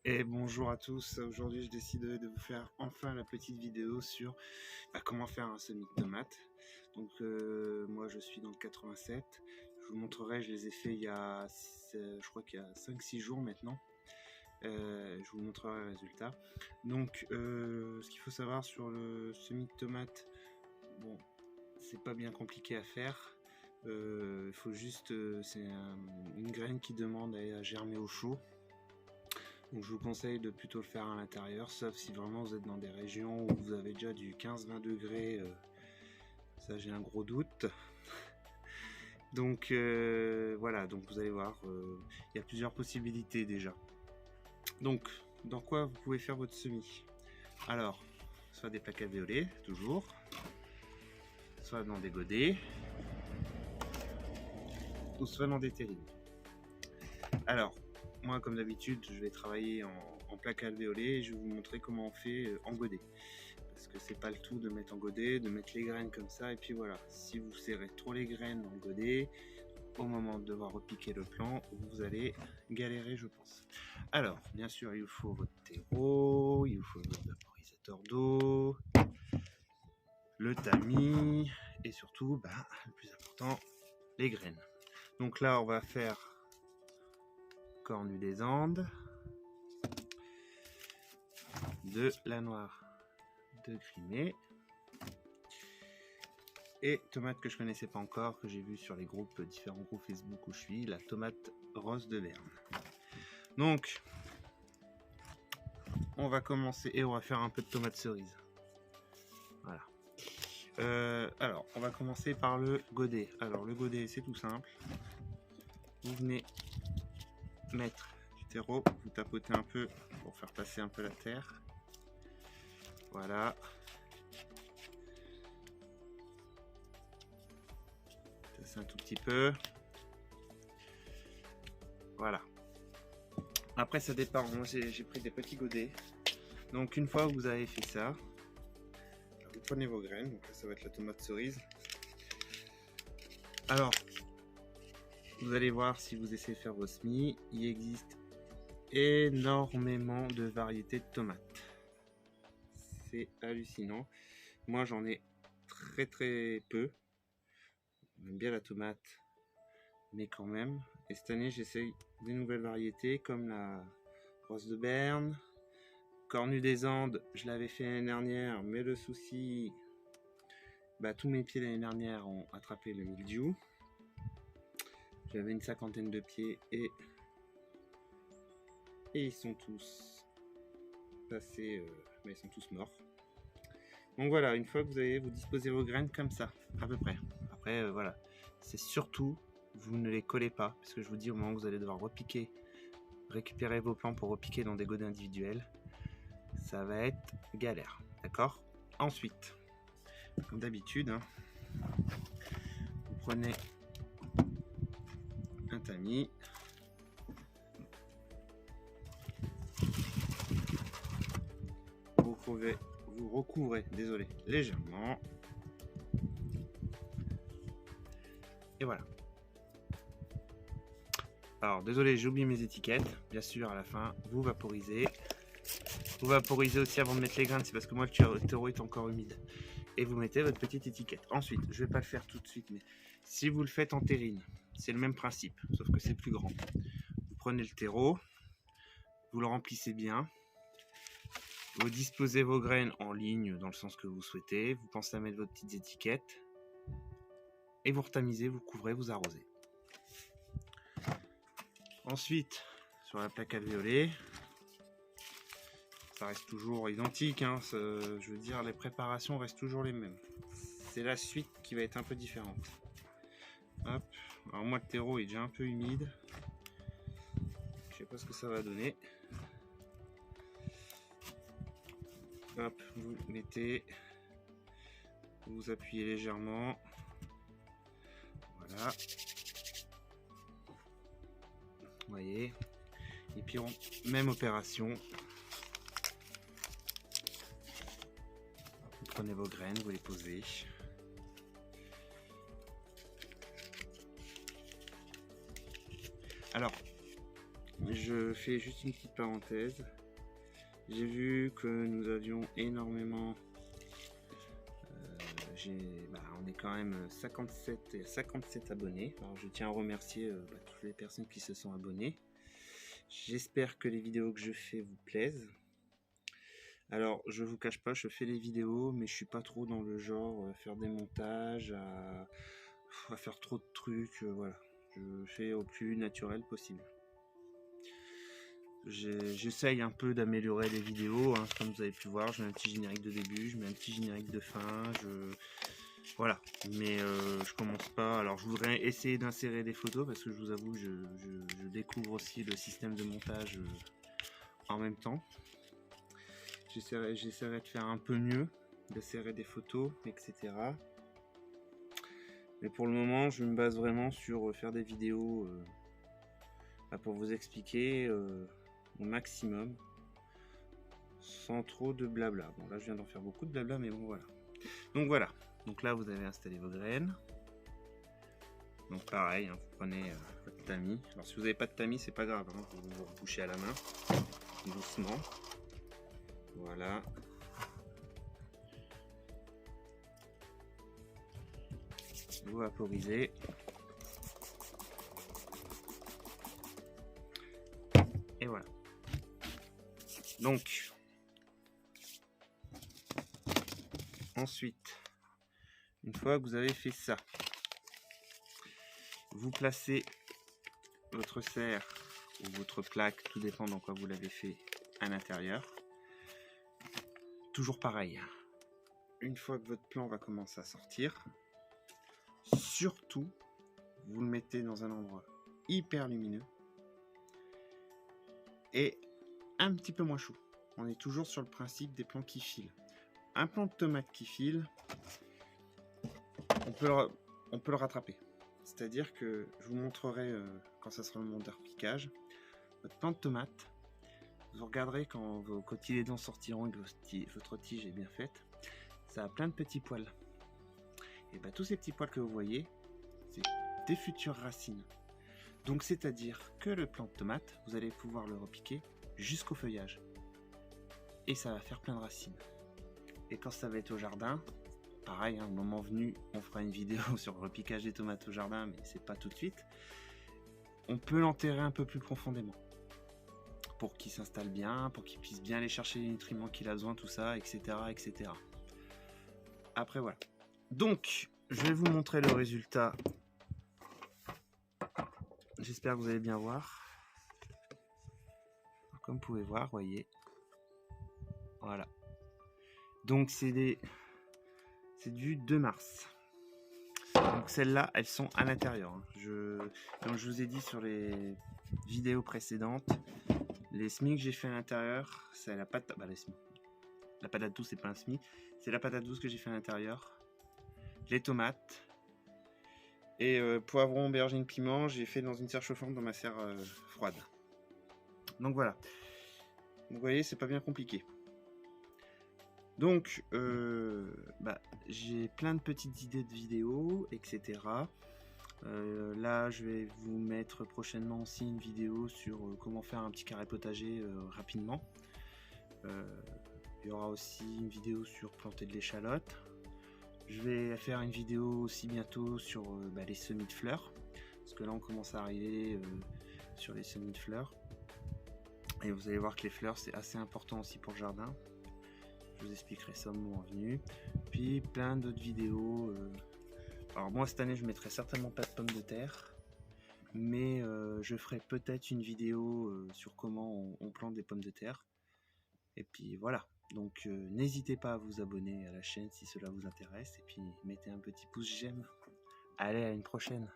Et bonjour à tous, aujourd'hui je décide de vous faire enfin la petite vidéo sur comment faire un semis de tomates. Donc moi je suis dans le 87, je vous montrerai, je les ai fait il y a, je crois qu'il y a 5-6 jours maintenant. Je vous montrerai le résultat. Donc ce qu'il faut savoir sur le semis de tomates, bon, c'est pas bien compliqué à faire. Il faut juste, c'est une graine qui demande à germer au chaud. Donc je vous conseille de plutôt le faire à l'intérieur, sauf si vraiment vous êtes dans des régions où vous avez déjà du 15-20 degrés, ça j'ai un gros doute. Donc voilà, donc vous allez voir, il y a plusieurs possibilités déjà. Donc dans quoi vous pouvez faire votre semis? Alors, soit des plaques alvéolées, toujours, soit dans des godets, ou soit dans des terrines. Alors, moi comme d'habitude, je vais travailler en plaque alvéolée et je vais vous montrer comment on fait en godet. Parce que c'est pas le tout de mettre en godet, de mettre les graines comme ça, et puis voilà. Si vous serrez trop les graines dans le godet, au moment de devoir repiquer le plant, vous allez galérer, je pense. Alors, bien sûr, il vous faut votre terreau, il vous faut votre vaporisateur d'eau, le tamis, et surtout, le plus important, les graines. Donc là, on va faire cornu des Andes, de la noire de Crimée, et tomate que je connaissais pas encore, que j'ai vu sur les groupes, différents groupes Facebook où je suis, la tomate rose de Berne. Donc, on va commencer et on va faire un peu de tomate cerise. Voilà. Alors, on va commencer par le godet. Alors, le godet, c'est tout simple. Vous venez mettre du terreau, vous tapotez un peu pour faire passer un peu la terre. Voilà. Tasser un tout petit peu. Voilà. Après, ça dépend. Moi, j'ai pris des petits godets. Donc, une fois que vous avez fait ça, vous prenez vos graines. Donc là, ça va être la tomate cerise. Alors, vous allez voir si vous essayez de faire vos semis. Il existe énormément de variétés de tomates. C'est hallucinant. Moi, j'en ai très peu. J'aime bien la tomate, mais quand même. Et cette année, j'essaye des nouvelles variétés comme la rose de Berne, cornu des Andes. Je l'avais fait l'année dernière, mais le souci, tous mes pieds l'année dernière ont attrapé le mildiou. J'avais une 50aine de pieds et ils sont tous passés, ils sont tous morts. Donc voilà, une fois que vous disposez vos graines comme ça, à peu près. Après, voilà, c'est surtout, vous ne les collez pas, parce que je vous dis, au moment où vous allez devoir repiquer, récupérer vos plants pour repiquer dans des godets individuels, ça va être galère, d'accord? Ensuite, comme d'habitude, vous prenez un tamis, vous recouvrez, désolé, légèrement, et voilà. Alors, désolé, j'ai oublié mes étiquettes. Bien sûr, à la fin, vous vaporisez. Vous vaporisez aussi avant de mettre les graines, c'est parce que moi, le terreau est encore humide. Et vous mettez votre petite étiquette. Ensuite, je ne vais pas le faire tout de suite, mais si vous le faites en terrine, c'est le même principe, sauf que c'est plus grand. Vous prenez le terreau, vous le remplissez bien. Vous disposez vos graines en ligne dans le sens que vous souhaitez. Vous pensez à mettre vos petites étiquettes. Et vous retamisez, vous couvrez, vous arrosez. Ensuite, sur la plaque alvéolée, ça reste toujours identique, je veux dire, les préparations restent toujours les mêmes. C'est la suite qui va être un peu différente. Hop, alors moi le terreau est déjà un peu humide. Je sais pas ce que ça va donner. Hop, vous mettez, vous appuyez légèrement. Voilà. Vous voyez. Et puis même opération. Vous prenez vos graines, vous les posez. Alors, je fais juste une petite parenthèse. J'ai vu que nous avions énormément, on est quand même 57 abonnés. Alors je tiens à remercier toutes les personnes qui se sont abonnées. J'espère que les vidéos que je fais vous plaisent. Alors je vous cache pas, je fais les vidéos, mais je suis pas trop dans le genre faire des montages, à faire trop de trucs, voilà. Je fais au plus naturel possible. J'essaye un peu d'améliorer les vidéos, hein, comme vous avez pu voir. Je mets un petit générique de début, je mets un petit générique de fin, voilà. Mais je commence pas. Alors je voudrais essayer d'insérer des photos parce que je vous avoue, je découvre aussi le système de montage en même temps. J'essaierai de faire un peu mieux, d'insérer des photos, etc. Mais pour le moment, je me base vraiment sur faire des vidéos pour vous expliquer au maximum, sans trop de blabla. Bon, là, je viens d'en faire beaucoup de blabla, mais bon, voilà. Donc voilà. Donc là, vous avez installé vos graines. Donc pareil, hein, vous prenez votre tamis. Alors si vous n'avez pas de tamis, c'est pas grave, hein, vous vous bouchez à la main, doucement. Voilà. Vous vaporisez. Et voilà. Donc, ensuite, une fois que vous avez fait ça, vous placez votre serre ou votre plaque, tout dépend dans quoi vous l'avez fait, à l'intérieur. Toujours pareil. Une fois que votre plan va commencer à sortir, surtout, vous le mettez dans un endroit hyper lumineux et un petit peu moins chaud. On est toujours sur le principe des plants qui filent. Un plant de tomate qui file, on peut le rattraper. C'est-à-dire que je vous montrerai quand ça sera le moment de repiquage. Votre plant de tomate, vous regarderez quand vos cotylédons sortiront et que votre tige est bien faite, ça a plein de petits poils. Et bien tous ces petits poils que vous voyez, c'est des futures racines. Donc c'est-à-dire que le plant de tomate, vous allez pouvoir le repiquer jusqu'au feuillage. Et ça va faire plein de racines. Et quand ça va être au jardin, pareil, hein, au moment venu, on fera une vidéo sur le repiquage des tomates au jardin, mais c'est pas tout de suite. On peut l'enterrer un peu plus profondément pour qu'il s'installe bien, pour qu'il puisse bien aller chercher les nutriments qu'il a besoin, tout ça, etc., etc. Après, voilà. Donc, je vais vous montrer le résultat. J'espère que vous allez bien voir. Comme vous pouvez voir, voyez. Voilà. Donc, c'est du 2 mars. Donc celles-là, elles sont à l'intérieur. Hein. Comme je vous ai dit sur les vidéos précédentes, les semis que j'ai fait à l'intérieur, c'est la patate. La patate douce, c'est pas un semis. C'est la patate douce que j'ai fait à l'intérieur. Les tomates. Et poivron, aubergine, piment, j'ai fait dans une serre chauffante dans ma serre froide. Donc voilà. Vous voyez, c'est pas bien compliqué. Donc, j'ai plein de petites idées de vidéos, etc. Là, je vais vous mettre prochainement aussi une vidéo sur comment faire un petit carré potager rapidement. Il y aura aussi une vidéo sur planter de l'échalote. Je vais faire une vidéo aussi bientôt sur les semis de fleurs. Parce que là, on commence à arriver sur les semis de fleurs. Et vous allez voir que les fleurs, c'est assez important aussi pour le jardin. Je vous expliquerai ça au moment venu. Puis plein d'autres vidéos. Alors moi cette année je mettrai certainement pas de pommes de terre. Mais je ferai peut-être une vidéo sur comment on plante des pommes de terre. Et puis voilà. Donc n'hésitez pas à vous abonner à la chaîne si cela vous intéresse. Et puis mettez un petit pouce j'aime. Allez, à une prochaine.